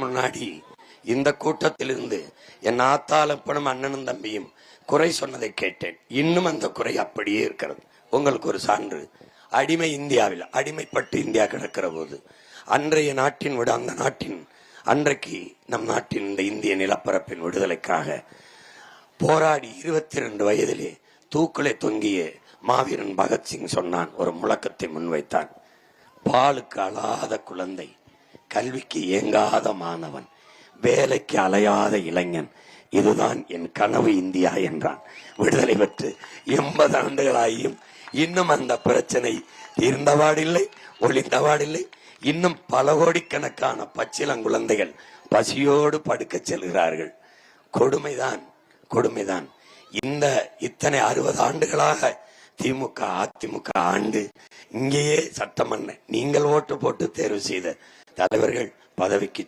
முன்னாடி இந்த கூட்டத்திலிருந்து என் ஆத்தாளப்பனும் அண்ணனும் தம்பியும் குறை சொன்னதை கேட்டேன். இன்னும் அந்த குறை அப்படியே இருக்கிறது. உங்களுக்கு ஒரு சான்று, அடிமை இந்தியாவில் அடிமைப்பட்டு இந்தியா கிடக்கிற போது அன்றைய நாட்டின் விட அந்த நாட்டின் அன்றைக்கு நம் நாட்டின் இந்த இந்திய நிலப்பரப்பின் விடுதலைக்காக போராடி 22 வயதிலே தூக்குலை தொங்கிய மாவீரன் பகத்சிங் சொன்னான், ஒரு முழக்கத்தை முன்வைத்தான். பாலுக்கு அழாத குழந்தை, கல்விக்கு ஏங்காத மாணவன், வேலைக்கு அலையாத இளைஞன், இதுதான் என் கனவு இந்தியா என்றான். விடுதலை பெற்று 80 ஆண்டுகளாகியும் இன்னும் அந்த பிரச்சனை தீர்ந்தவாடில்லை, ஒளிந்தவாடில்லை. இன்னும் பல கோடிக்கணக்கான பச்சிளங்குழந்தைகள் பசியோடு படுக்க செல்கிறார்கள். கொடுமைதான், கொடுமைதான். இந்த இத்தனை 60 ஆண்டுகளாக திமுக அதிமுக ஆண்டு இங்கேயே சட்டமன்ற நீங்கள் ஓட்டு போட்டு தேர்வு செய்த தலைவர்கள் பதவிக்கு